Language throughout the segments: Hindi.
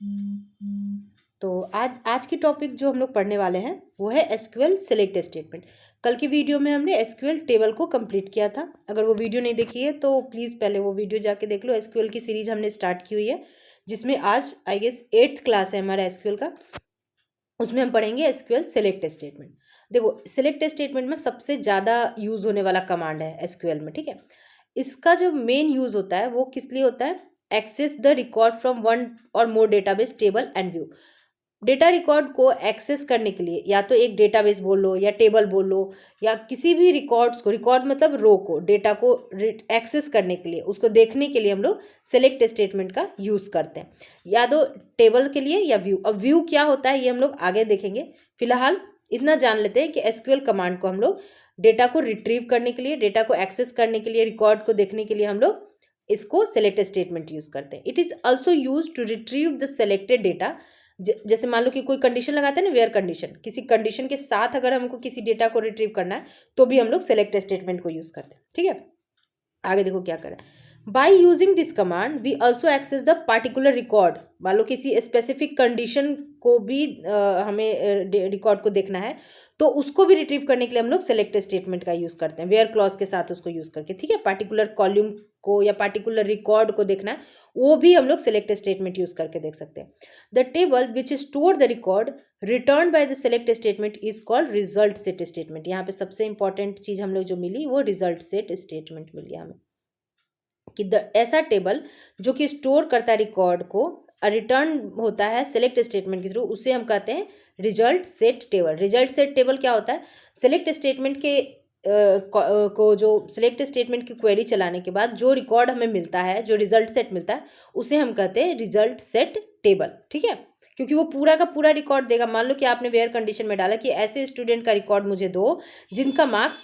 तो आज आज की टॉपिक जो हम लोग पढ़ने वाले हैं वो है एसक्यूएल सेलेक्ट स्टेटमेंट। कल की वीडियो में हमने एसक्यूएल टेबल को कंप्लीट किया था। अगर वो वीडियो नहीं देखी है तो प्लीज़ पहले वो वीडियो जाके देख लो। एसक्यूएल की सीरीज हमने स्टार्ट की हुई है, जिसमें आज आई गेस 8th क्लास है हमारा एसक्यूएल का। उसमें हम पढ़ेंगे एसक्यूएल सेलेक्ट स्टेटमेंट। देखो, सेलेक्ट स्टेटमेंट में सबसे ज़्यादा यूज़ होने वाला कमांड है एसक्यूएल में, ठीक है। इसका जो मेन यूज़ होता है वो किस लिए होता है? Access the record from one और more database table and view. Data record को एक्सेस करने के लिए या तो एक डेटाबेस बोल लो या टेबल बोल लो, या किसी भी रिकॉर्ड्स को, रिकॉर्ड मतलब रो को, डेटा को एक्सेस करने के लिए, उसको देखने के लिए हम लोग सेलेक्ट स्टेटमेंट का यूज़ करते हैं, या तो टेबल के लिए या व्यू। अब व्यू क्या होता है ये हम लोग आगे देखेंगे। फिलहाल इतना जान लेते हैं कि एसक्यूएल कमांड को हम लोग डेटा को रिट्रीव करने के लिए, डेटा को एक्सेस करने के लिए, रिकॉर्ड को देखने के लिए हम लोग इसको सेलेक्ट स्टेटमेंट यूज़ करते हैं। It is also use to retrieve the selected data. जैसे मान लो कि कोई कंडीशन लगाते हैं ना, वेयर कंडीशन, किसी कंडीशन के साथ अगर हमको किसी डेटा को रिट्रीव करना है तो भी हम लोग सेलेक्ट स्टेटमेंट को यूज़ करते हैं, ठीक है। आगे देखो क्या करें। By using this command we also access the particular record. मान लो किसी स्पेसिफिक कंडीशन को भी हमें रिकॉर्ड को देखना है तो उसको भी रिट्रीव करने के लिए हम लोग सेलेक्ट स्टेटमेंट का यूज़ करते हैं, वेयर क्लॉज के साथ उसको यूज़ करके, ठीक है। पार्टिकुलर कॉलम को या पार्टिकुलर रिकॉर्ड को देखना है, वो भी हम लोग सेलेक्ट स्टेटमेंट यूज़ करके देख सकते हैं। The table which store the record return by the select statement is called result set statement. यहाँ पे सबसे इंपॉर्टेंट चीज़ हम लोग जो मिली वो रिजल्ट सेट स्टेटमेंट मिल गया हमें, कि ऐसा टेबल जो कि स्टोर करता है रिकॉर्ड को, रिटर्न होता है सेलेक्ट स्टेटमेंट के थ्रू, उसे हम कहते हैं result set table. Result set table क्या होता है? सेलेक्ट स्टेटमेंट के को जो सेलेक्ट स्टेटमेंट की क्वेरी चलाने के बाद जो रिकॉर्ड हमें मिलता है, जो रिजल्ट सेट मिलता है, उसे हम कहते हैं रिजल्ट सेट टेबल, ठीक है। क्योंकि वो पूरा का पूरा रिकॉर्ड देगा। मान लो कि आपने वेयर कंडीशन में डाला कि ऐसे स्टूडेंट का रिकॉर्ड मुझे दो जिनका मार्क्स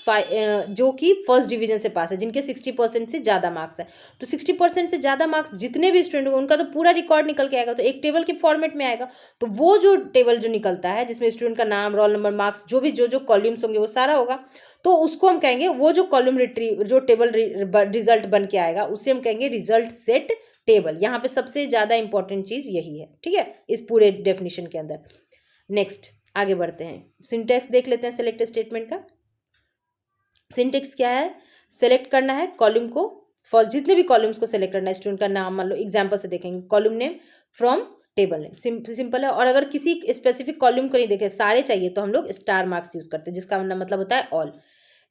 जो कि फर्स्ट डिवीजन से पास है, जिनके 60% से ज़्यादा मार्क्स है। तो 60% से ज़्यादा मार्क्स जितने भी स्टूडेंट होंगे उनका तो पूरा रिकॉर्ड निकल के आएगा, तो एक टेबल के फॉर्मेट में आएगा। तो वो जो टेबल जो निकलता है जिसमें स्टूडेंट का नाम, रोल नंबर, मार्क्स, जो भी जो जो कॉलम्स होंगे वो सारा होगा, तो उसको हम कहेंगे, वो जो कॉलम रिट्रीव, जो टेबल रिजल्ट बन के आएगा उसे हम कहेंगे रिजल्ट सेट टेबल। यहाँ पे सबसे ज़्यादा इंपॉर्टेंट चीज़ यही है, ठीक है, इस पूरे डेफिनेशन के अंदर। नेक्स्ट आगे बढ़ते हैं, सिंटेक्स देख लेते हैं सेलेक्ट स्टेटमेंट का। सिंटेक्स क्या है? सेलेक्ट करना है कॉलम को, फर्स्ट जितने भी कॉलम्स को सेलेक्ट करना है, स्टूडेंट का नाम, मान लो एग्जांपल से देखेंगे column name from table name, simple है। और अगर किसी स्पेसिफिक कॉलम को नहीं देखे, सारे चाहिए, तो हम लोग स्टार मार्क्स यूज करते हैं, जिसका मतलब होता है all.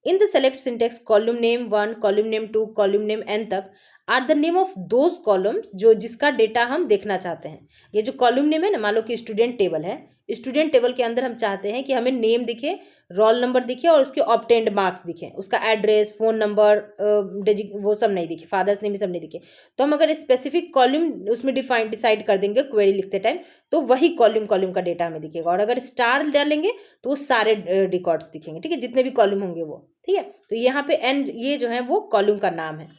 In the select syntax column name 1, column name 2, column name n तक are the name of those columns जो जिसका डेटा हम देखना चाहते हैं। ये जो कॉलम नेम है ना, मान लो कि स्टूडेंट टेबल है, स्टूडेंट टेबल के अंदर हम चाहते हैं कि हमें नेम दिखे, रोल नंबर दिखे और उसके ऑब्टेन्ड मार्क्स दिखे, उसका एड्रेस, फोन नंबर, वो सब नहीं दिखे, फादर्स नेम भी सब नहीं दिखे। तो हम अगर स्पेसिफिक कॉलम उसमें डिसाइड कर देंगे क्वेरी लिखते टाइम, तो वही कॉलम का डेटा हमें दिखेगा। और अगर स्टार डालेंगे तो वो सारे रिकॉर्ड्स दिखेंगे, ठीक है, जितने भी कॉलम होंगे वो, ठीक है। तो यहाँ पे एन, ये जो है वो कॉलम का नाम है।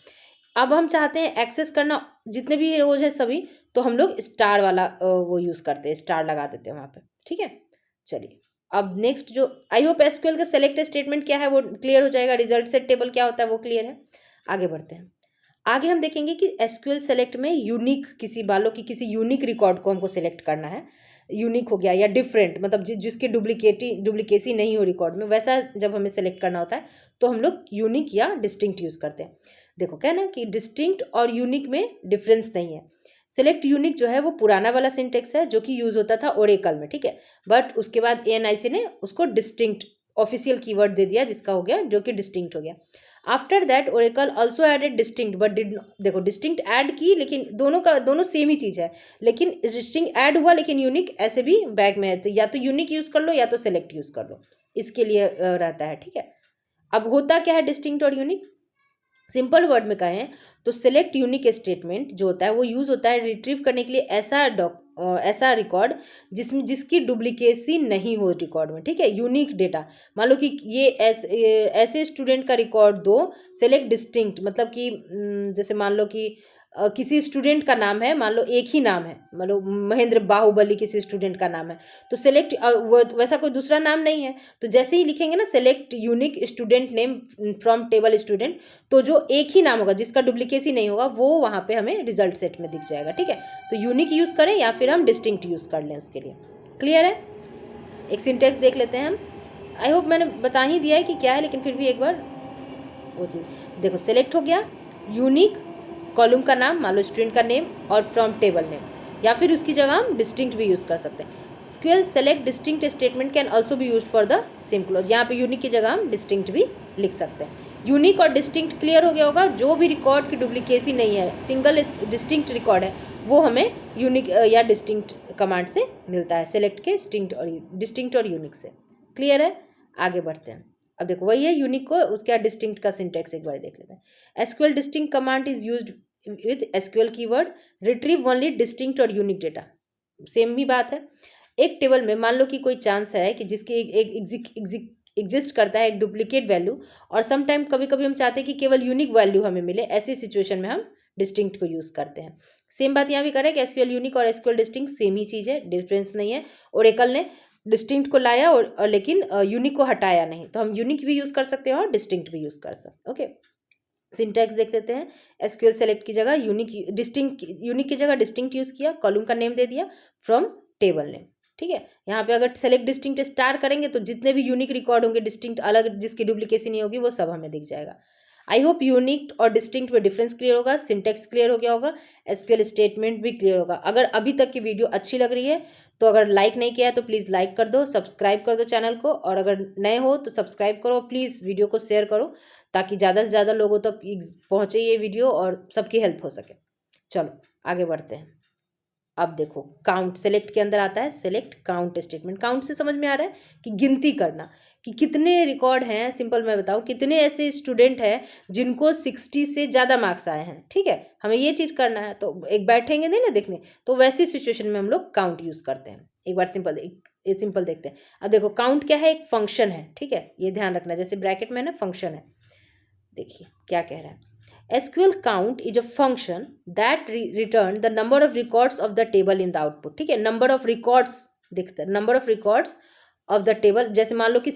अब हम चाहते हैं एक्सेस करना जितने भी रोज है सभी, तो हम लोग स्टार वाला वो यूज़ करते हैं, स्टार लगा देते हैं वहाँ पे, ठीक है। चलिए, अब नेक्स्ट जो आई होप एसक्यूएल का सेलेक्ट स्टेटमेंट क्या है वो क्लियर हो जाएगा, रिजल्ट सेट टेबल क्या होता है वो क्लियर है। आगे बढ़ते हैं। आगे हम देखेंगे कि एसक्यूएल सेलेक्ट में यूनिक, किसी वालों की किसी यूनिक रिकॉर्ड को हमको सेलेक्ट करना है। यूनिक हो गया या डिफरेंट, मतलब जिसके डुप्लीकेसी नहीं हो रिकॉर्ड में, वैसा जब हमें सेलेक्ट करना होता है तो हम लोग यूनिक या डिस्टिंक्ट यूज़ करते हैं। देखो क्या ना कि डिस्टिंक्ट और यूनिक में डिफरेंस नहीं है। सेलेक्ट यूनिक जो है वो पुराना वाला सिंटेक्स है जो कि यूज़ होता था ओरेकल में, ठीक है। बट उसके बाद एएनआईसी ने उसको डिस्टिंक्ट ऑफिशियल कीवर्ड दे दिया, जिसका हो गया, जो कि डिस्टिंक्ट हो गया। After that Oracle also added distinct but did, देखो डिस्टिंक्ट ऐड की, लेकिन दोनों सेम ही चीज़ है, लेकिन डिस्टिंक्ट ऐड हुआ लेकिन यूनिक ऐसे भी बैक में है, तो या तो यूनिक यूज़ कर लो या तो सेलेक्ट यूज़ कर लो, इसके लिए रहता है, ठीक है। अब होता क्या है डिस्टिंक्ट और यूनिक? सिंपल वर्ड में कहें तो सेलेक्ट यूनिक स्टेटमेंट जो होता है वो यूज़ होता है रिट्रीव करने के लिए ऐसा रिकॉर्ड जिसकी डुप्लीकेसी नहीं हो रिकॉर्ड में, ठीक है, यूनिक डेटा। मान लो कि ये ऐसे स्टूडेंट का रिकॉर्ड दो, सेलेक्ट डिस्टिंक्ट, मतलब कि जैसे मान लो कि किसी स्टूडेंट का नाम है, मान लो एक ही नाम है, मान लो महेंद्र बाहुबली किसी स्टूडेंट का नाम है, तो सेलेक्ट वैसा कोई दूसरा नाम नहीं है, तो जैसे ही लिखेंगे ना select unique student name from table student, तो जो एक ही नाम होगा जिसका डुप्लीकेसी नहीं होगा वो वहाँ पे हमें रिजल्ट सेट में दिख जाएगा। ठीक है, तो यूनिक यूज़ करें या फिर हम डिस्टिंक्ट यूज़ कर लें उसके लिए। क्लियर है? एक सिंटेक्स देख लेते हैं हम। आई होप मैंने बता ही दिया है कि क्या है, लेकिन फिर भी एक बार वो चीज़ देखो। सेलेक्ट हो गया, यूनिक, कॉलम का नाम, मान लो स्टूडेंट का नेम, और फ्रॉम टेबल नेम, या फिर उसकी जगह हम डिस्टिंक्ट भी यूज़ कर सकते हैं। SQL select distinct statement can also be use for the same clause. यहाँ पे यूनिक की जगह हम डिस्टिंक्ट भी लिख सकते हैं। यूनिक और डिस्टिंक्ट क्लियर हो गया होगा। जो भी रिकॉर्ड की डुप्लीकेसी नहीं है, सिंगल डिस्टिंक्ट रिकॉर्ड है, वो हमें यूनिक या डिस्टिंक्ट कमांड से मिलता है, सेलेक्ट के डिस्टिंक्ट और यूनिक से। क्लियर है? आगे बढ़ते हैं। अब देखो वही है यूनिक को, उसके डिस्टिंक्ट का सिंटेक्स एक बार देख लेते हैं। SQL distinct command is used with SQL keyword retrieve only distinct और यूनिक डेटा। सेम भी बात है। एक टेबल में मान लो कि कोई चांस है कि जिसके एक एग्जिस्ट करता है एक डुप्लीकेट वैल्यू, और समटाइम कभी कभी हम चाहते हैं कि केवल यूनिक वैल्यू हमें मिले, ऐसी सिचुएशन में हम डिस्टिंक्ट को यूज करते हैं। सेम बात यहाँ भी करें कि SQL यूनिक और SQL डिस्टिंक्ट सेम ही चीज़ है, डिफरेंस नहीं है। ओरेकल ने डिस्टिंक्ट को लाया और लेकिन यूनिक को हटाया नहीं, तो हम यूनिक भी यूज़ कर सकते हैं और डिस्टिंक्ट भी यूज़ कर सकते हैं। ओके, सिंटैक्स देख लेते हैं। SQL सेलेक्ट की जगह यूनिक की जगह डिस्टिंक्ट यूज़ किया, कॉलम का नेम दे दिया फ्रॉम टेबल नेम। ठीक है, यहाँ पे अगर सेलेक्ट डिस्टिंक्ट स्टार करेंगे तो जितने भी यूनिक रिकॉर्ड होंगे डिस्टिंक्ट अलग, जिसकी डुप्लीकेसी नहीं होगी, वो सब हमें दिख जाएगा। आई होप यूनिक और डिस्टिंक्ट में डिफरेंस क्लियर होगा, सिंटेक्स क्लियर हो गया होगा, SQL स्टेटमेंट भी क्लियर होगा। अगर अभी तक की वीडियो अच्छी लग रही है तो अगर लाइक नहीं किया है तो प्लीज़ लाइक कर दो, सब्सक्राइब कर दो चैनल को, और अगर नए हो तो सब्सक्राइब करो, प्लीज़ वीडियो को शेयर करो ताकि ज़्यादा से ज़्यादा लोगों तक पहुँचे ये वीडियो और सबकी हेल्प हो सके। चलो आगे बढ़ते हैं। अब देखो काउंट सेलेक्ट के अंदर आता है, सेलेक्ट काउंट स्टेटमेंट। काउंट से समझ में आ रहा है कि गिनती करना, कि कितने रिकॉर्ड हैं। सिंपल मैं बताऊं, कितने ऐसे स्टूडेंट हैं जिनको 60 से ज़्यादा मार्क्स आए हैं। ठीक है, हमें ये चीज़ करना है, तो एक बैठेंगे नहीं ना देखने, तो वैसी सिचुएशन में हम लोग काउंट यूज़ करते हैं। एक बार सिंपल देखते हैं। अब देखो काउंट क्या है, एक फंक्शन है। ठीक है, ये ध्यान रखना, जैसे ब्रैकेट में है ना फंक्शन है। देखिए क्या कह रहा है, SQL count is a function that return the number of records of the table in the output। ठीक है, नंबर ऑफ रिकॉर्ड्स दिखता है, number of records of the table. जैसे मान लो कि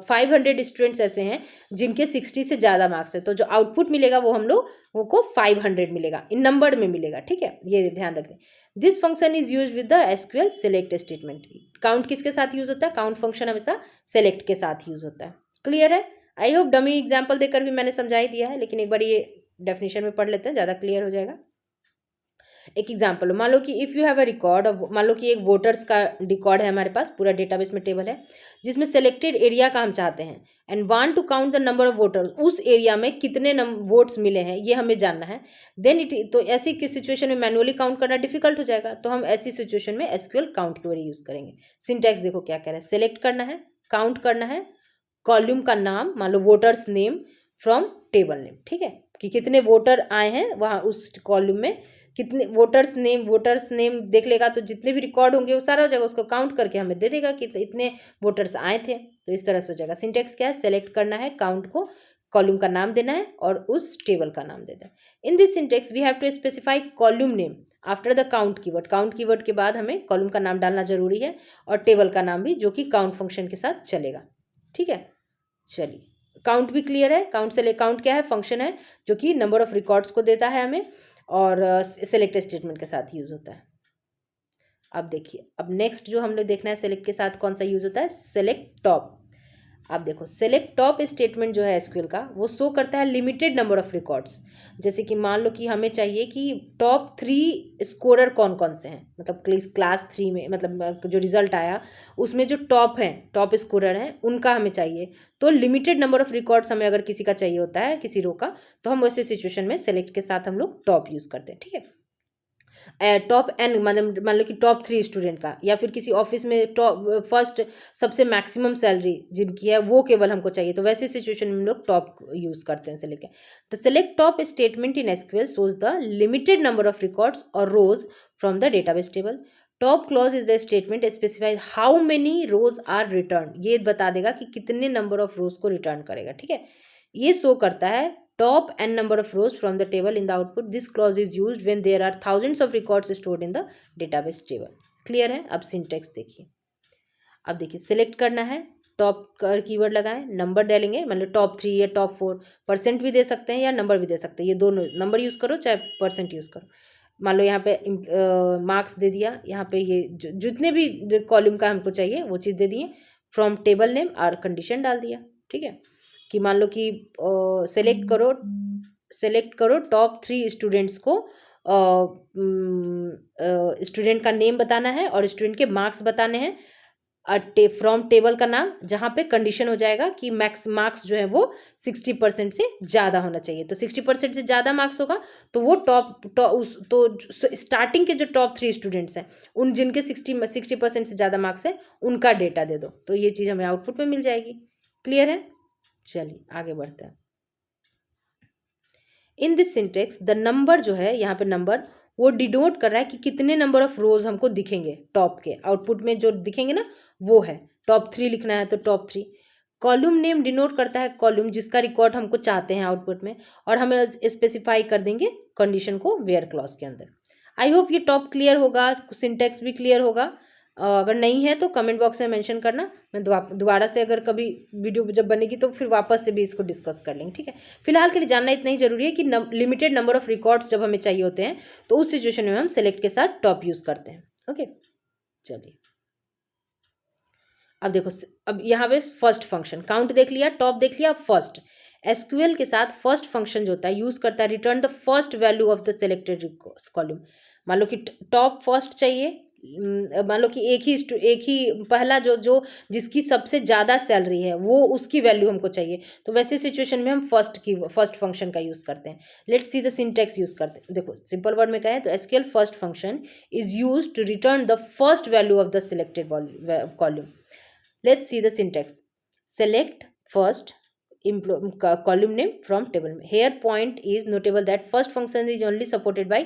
500 स्टूडेंट्स ऐसे हैं जिनके 60 से ज़्यादा मार्क्स है, तो जो आउटपुट मिलेगा वो हम लोग को 500 मिलेगा, इन नंबर में मिलेगा। ठीक है, ये ध्यान रखें। This function is use with the SQL select statement. Count किसके साथ यूज होता है? काउंट फंक्शन हमेशा सेलेक्ट के साथ यूज होता है। क्लियर है? आई होप डमी एग्जाम्पल देकर भी मैंने समझा ही दिया है, लेकिन एक बार ये डेफिनेशन में पढ़ लेते हैं, ज़्यादा क्लियर हो जाएगा। एक एग्जाम्पल, मान लो कि if you have a record, मान लो कि एक वोटर्स का रिकॉर्ड है हमारे पास, पूरा डेटाबेस में टेबल है जिसमें सेलेक्टेड एरिया का हम चाहते हैं, and want to count the number of voters. उस एरिया में कितने वोट्स मिले हैं ये हमें जानना है। देन तो ऐसी किस सिचुएशन में मैनुअली काउंट करना डिफिकल्ट हो जाएगा, तो हम ऐसी सिचुएशन में SQL काउंट की यूज़ करेंगे। सिंटैक्स देखो क्या कह रहा है, सेलेक्ट करना है, काउंट करना है, कॉलम का नाम, मान लो voters name from table name. ठीक है, कि कितने वोटर आए हैं वहाँ उस कॉलम में, कितने वोटर्स नेम देख लेगा तो जितने भी रिकॉर्ड होंगे वो सारा हो जाएगा, उसको काउंट करके हमें दे देगा कि इतने वोटर्स आए थे। तो इस तरह से हो जाएगा। सिंटेक्स क्या है, सेलेक्ट करना है, काउंट को, कॉलम का नाम देना है और उस टेबल का नाम देना है। In this syntax we have to specify column name after the count keyword. Count keyword के बाद हमें कॉलम का नाम डालना जरूरी है, और टेबल का नाम भी, जो कि काउंट फंक्शन के साथ चलेगा। ठीक है, चलिए काउंट भी क्लियर है। काउंट क्या है, फंक्शन है जो कि नंबर ऑफ रिकॉर्ड्स को देता है हमें, और सेलेक्ट स्टेटमेंट के साथ यूज होता है। अब देखिए, अब नेक्स्ट जो हम लोग देखना है सेलेक्ट के साथ कौन सा यूज होता है, सेलेक्ट टॉप। अब देखो सेलेक्ट टॉप स्टेटमेंट जो है SQL का, वो शो करता है लिमिटेड नंबर ऑफ रिकॉर्ड्स। जैसे कि मान लो कि हमें चाहिए कि टॉप 3 स्कोरर कौन कौन से हैं, मतलब क्लास 3 में, मतलब जो रिजल्ट आया उसमें जो टॉप हैं, टॉप स्कोरर हैं, उनका हमें चाहिए। तो लिमिटेड नंबर ऑफ रिकॉर्ड्स हमें अगर किसी का चाहिए होता है, किसी रो का, तो हम वैसे सिचुएशन में सेलेक्ट के साथ हम लोग टॉप यूज़ करते हैं। ठीक है, टॉप एन, मतलब मान लो कि टॉप 3 स्टूडेंट का, या फिर किसी ऑफिस में टॉप फर्स्ट सबसे मैक्सिमम सैलरी जिनकी है वो केवल हमको चाहिए, तो वैसे सिचुएशन में हम लोग टॉप यूज़ करते हैं select. The select top statement in SQL shows the limited number of records और rows from the database table. Top clause is the statement specifies how many rows are return. ये बता देगा कि कितने नंबर ऑफ रोज को रिटर्न करेगा। ठीक है, ये शो करता है top n number of rows from the table in the output. This clause is used when there are thousands of records stored in the database table. Clear है? अब सिंटेक्स देखिए। अब देखिए सिलेक्ट करना है, टॉप का कीवर्ड लगाएं, नंबर डालेंगे, मतलब टॉप 3 या टॉप 4, परसेंट भी दे सकते हैं या नंबर भी दे सकते हैं, ये दोनों नंबर यूज़ करो चाहे परसेंट यूज़ करो। मान लो यहाँ पे मार्क्स दे दिया, यहाँ पे ये जितने भी कॉलम का हमको चाहिए वो चीज़ दे दिए, फ्रॉम टेबल नेम और कंडीशन डाल दिया। ठीक है, कि मान लो कि सेलेक्ट करो टॉप 3 स्टूडेंट्स को, स्टूडेंट का नेम बताना है और स्टूडेंट के मार्क्स बताने हैं, फ्रॉम टेबल का नाम, जहाँ पे कंडीशन हो जाएगा कि मैक्स मार्क्स जो है वो 60% से ज़्यादा होना चाहिए। तो 60% से ज़्यादा मार्क्स होगा तो वो तो स्टार्टिंग के जो टॉप 3 स्टूडेंट्स हैं उन जिनके 60% से ज़्यादा मार्क्स है उनका डेटा दे दो, तो ये चीज़ हमें आउटपुट में मिल जाएगी। क्लियर है? चलिए आगे बढ़ते हैं। In this syntax the number जो है यहाँ पे नंबर वो डिनोट कर रहा है कि कितने नंबर ऑफ रोज हमको दिखेंगे, टॉप के आउटपुट में जो दिखेंगे ना वो है टॉप 3 लिखना है तो टॉप 3। कॉलम नेम डिनोट करता है कॉलम जिसका रिकॉर्ड हमको चाहते हैं आउटपुट में, और हमें स्पेसिफाई कर देंगे कंडीशन को वेयर क्लॉज के अंदर। आई होप ये टॉप क्लियर होगा, सिंटेक्स भी क्लियर होगा। अगर नहीं है तो कमेंट बॉक्स में मेंशन करना, मैं दोबारा से अगर कभी वीडियो जब बनेगी तो फिर वापस से भी इसको डिस्कस कर लेंगे। ठीक है, फिलहाल के लिए जानना इतना ही जरूरी है कि लिमिटेड नंबर ऑफ रिकॉर्ड्स जब हमें चाहिए होते हैं तो उस सिचुएशन में हम सेलेक्ट के साथ टॉप यूज करते हैं। ओके, चलिए अब देखो, अब यहाँ पे फर्स्ट फंक्शन काउंट देख लिया, टॉप देख लिया, अब फर्स्ट एसक्यूएल के साथ फर्स्ट फंक्शन जो होता है यूज करता है return the first value of the selected column. मान लो कि टॉप फर्स्ट चाहिए, मान लो कि एक ही पहला जो जिसकी सबसे ज़्यादा सैलरी है वो उसकी वैल्यू हमको चाहिए, तो वैसे सिचुएशन में हम फर्स्ट फंक्शन का यूज़ करते हैं। Let's see the syntax use करते हैं। देखो सिंपल वर्ड में कहें तो SQL first function is use to return the first value of the selected column. Let's see the syntax. Select first column name from table. Here point is notable that first function is only supported by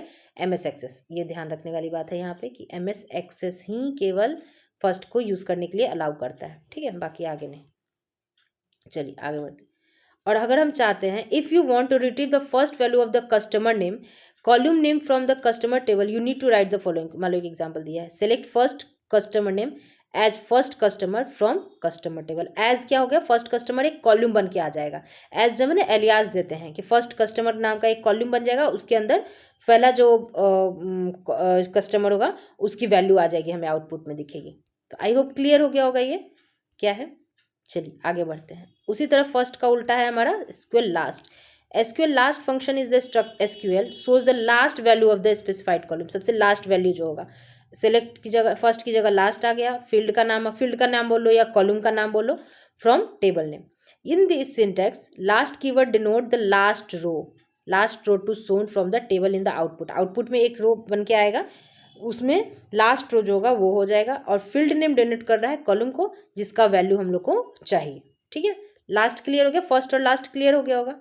MS Access. ये ध्यान रखने वाली बात है यहाँ पे कि MS Access ही केवल फर्स्ट को यूज करने के लिए अलाउ करता है। ठीक है, बाकी आगे नहीं। चलिए आगे बढ़ते। और अगर हम चाहते हैं if you want to retrieve the first value of the customer name column name from the customer table you need to write the following. मान लो एक एग्जाम्पल दिया है, select first customer name as first customer from customer table. As क्या हो गया, फर्स्ट कस्टमर एक कॉलम बन के आ जाएगा। एज जब मैंने एलियास देते हैं कि फर्स्ट कस्टमर नाम का एक कॉलम बन जाएगा, उसके अंदर पहला जो कस्टमर होगा उसकी वैल्यू आ जाएगी, हमें आउटपुट में दिखेगी। तो आई होप क्लियर हो गया होगा ये क्या है। चलिए आगे बढ़ते हैं। उसी तरह फर्स्ट का उल्टा है हमारा SQL last. SQL last function is the struct SQL shows the last value of the specified column. सबसे लास्ट वैल्यू जो होगा, सेलेक्ट की जगह फर्स्ट की जगह लास्ट आ गया, फील्ड का नाम बोलो या कॉलम का नाम बोलो, from table name. In this syntax last keyword denote the last row to shown from the table in the output. Output में एक रो बन के आएगा, उसमें लास्ट रो जो होगा वो हो जाएगा, और फील्ड नेम डिनोट कर रहा है कॉलम को जिसका वैल्यू हम लोग को चाहिए। ठीक है, लास्ट क्लियर हो गया, फर्स्ट और लास्ट क्लियर हो गया होगा।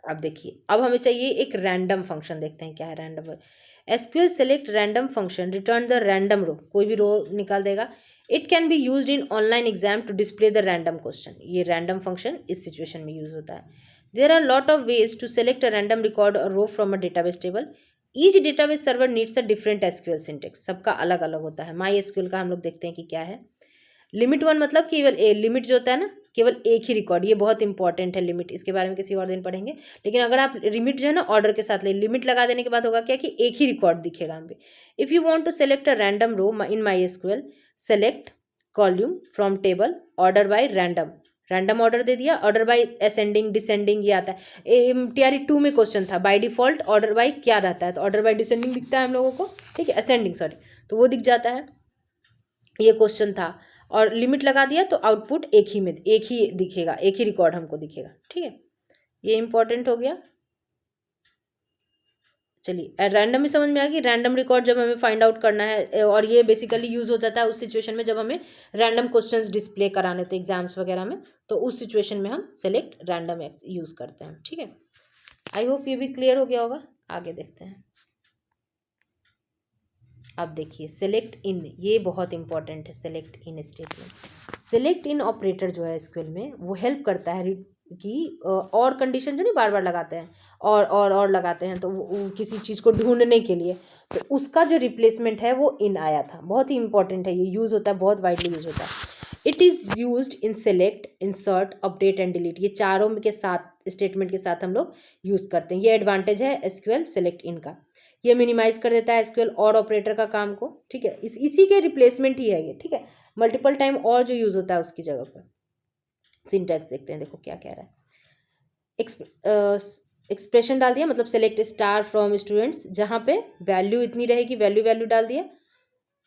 अब देखिए, अब हमें चाहिए एक रैंडम फंक्शन, देखते हैं क्या है random. SQL select random function return the random row, कोई भी रो निकाल देगा। It can be used in online exam to display the random question. ये रैंडम फंक्शन इस सिचुएशन में यूज होता है। There are lot of ways to select a random record और row from a database table. Each database server needs a different SQL syntax. सबका अलग अलग होता है। माई एसक्यूएल का हम लोग देखते हैं कि क्या है। लिमिट 1 मतलब केवल लिमिट जो होता है ना, केवल एक ही रिकॉर्ड, ये बहुत इंपॉर्टेंट है लिमिट, इसके बारे में किसी और दिन पढ़ेंगे। लेकिन अगर आप लिमिट जो है ना ऑर्डर के साथ ले, लिमिट लगा देने के बाद होगा क्या कि एक ही रिकॉर्ड दिखेगा हम पे। If you want to select a random row in MySQL select column from table order by random order दे दिया, ऑर्डर बाय असेंडिंग डिसेंडिंग ये आता है। TRE 2 में क्वेश्चन था बाय डिफॉल्ट ऑर्डर बाय क्या रहता है, तो ऑर्डर बाय डिसेंडिंग दिखता है हम लोगों को। ठीक है, असेंडिंग सॉरी, तो वो दिख जाता है, ये क्वेश्चन था। और लिमिट लगा दिया तो आउटपुट एक ही दिखेगा, एक ही रिकॉर्ड हमको दिखेगा। ठीक है, ये इंपॉर्टेंट हो गया। चलिए रैंडम ही समझ में आ गई। रैंडम रिकॉर्ड जब हमें फाइंड आउट करना है, और ये बेसिकली यूज हो जाता है उस सिचुएशन में जब हमें रैंडम क्वेश्चंस डिस्प्ले कराने थे एग्जाम्स वगैरह में, तो उस सिचुएशन में हम सेलेक्ट रैंडम यूज करते हैं। ठीक है, आई होप ये भी क्लियर हो गया होगा। आगे देखते हैं। अब देखिए सेलेक्ट इन, ये बहुत इंपॉर्टेंट है। Select in statement, select in operator जो है एसक्यूएल में वो हेल्प करता है कि और कंडीशन जो नहीं बार बार लगाते हैं और लगाते हैं, तो वो किसी चीज़ को ढूंढने के लिए, तो उसका जो रिप्लेसमेंट है वो इन आया था। बहुत ही इंपॉर्टेंट है, ये यूज़ होता है, बहुत वाइडली यूज़ होता है। It is used in select, insert, update and delete, ये चारों के साथ स्टेटमेंट के साथ हम लोग यूज़ करते हैं। ये एडवांटेज है एसक्यूएल सेलेक्ट इन का। ये मिनिमाइज कर देता है एसक्यूएल और ऑपरेटर का काम को, ठीक है, इसी के रिप्लेसमेंट ही है ये, ठीक है। मल्टीपल टाइम और जो यूज़ होता है उसकी जगह पर। सिंटैक्स देखते हैं, देखो क्या कह रहा है। एक्सप्रेशन डाल दिया, मतलब सेलेक्ट स्टार फ्रॉम स्टूडेंट्स, जहाँ पे वैल्यू इतनी रहेगी, वैल्यू डाल दिया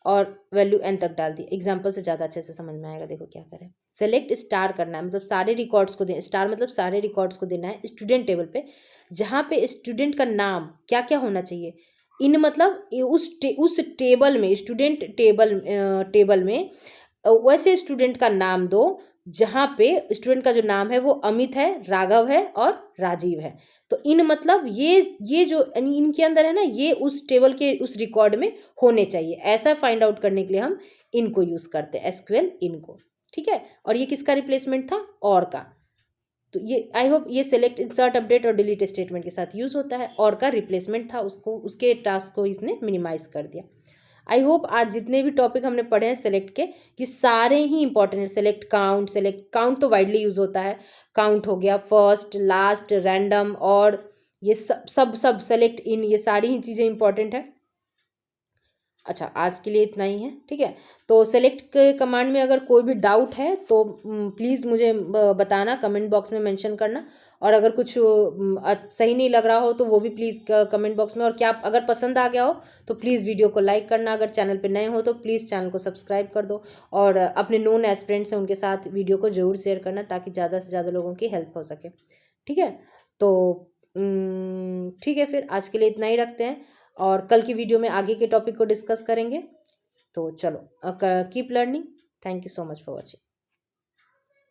और वैल्यू एन तक डाल दी। एग्जाम्पल से ज़्यादा अच्छे से समझ में आएगा। देखो क्या करें, सेलेक्ट स्टार करना है, मतलब सारे रिकॉर्ड्स को देना, स्टार मतलब सारे रिकॉर्ड्स को देना है स्टूडेंट टेबल पे, जहाँ पे स्टूडेंट का नाम क्या क्या होना चाहिए। इन मतलब उस टेबल में, स्टूडेंट टेबल में वैसे स्टूडेंट का नाम दो जहाँ पे स्टूडेंट का जो नाम है वो अमित है, राघव है और राजीव है। तो इन मतलब ये जो इनके अंदर है ना, ये उस टेबल के उस रिकॉर्ड में होने चाहिए। ऐसा फाइंड आउट करने के लिए हम इनको यूज़ करते हैं, एसक्यूएल इनको, ठीक है। और ये किसका रिप्लेसमेंट था, और का। तो ये आई होप ये सेलेक्ट, इंसर्ट, अपडेट और डिलीट स्टेटमेंट के साथ यूज़ होता है, और का रिप्लेसमेंट था, उसको उसके टास्क को इसने मिनिमाइज कर दिया। आई होप आज जितने भी टॉपिक हमने पढ़े हैं सेलेक्ट के, कि सारे ही इंपॉर्टेंट हैं। सेलेक्ट काउंट तो वाइडली यूज होता है, काउंट हो गया, फर्स्ट, लास्ट, रैंडम, और ये सब सेलेक्ट इन, ये सारी ही चीज़ें इंपॉर्टेंट है। अच्छा, आज के लिए इतना ही है, ठीक है। तो सेलेक्ट के कमांड में अगर कोई भी डाउट है तो प्लीज़ मुझे बताना, कमेंट बॉक्स में मेंशन करना। और अगर कुछ सही नहीं लग रहा हो तो वो भी प्लीज़ कमेंट बॉक्स में। और क्या अगर पसंद आ गया हो तो प्लीज़ वीडियो को लाइक करना। अगर चैनल पे नए हो तो प्लीज़ चैनल को सब्सक्राइब कर दो, और अपने नोन एस्पिरेंट्स हैं उनके साथ वीडियो को ज़रूर शेयर करना, ताकि ज़्यादा से ज़्यादा लोगों की हेल्प हो सके, ठीक है। तो ठीक है, फिर आज के लिए इतना ही रखते हैं, और कल की वीडियो में आगे के टॉपिक को डिस्कस करेंगे। तो चलो, keep learning. Thank you so much for watching.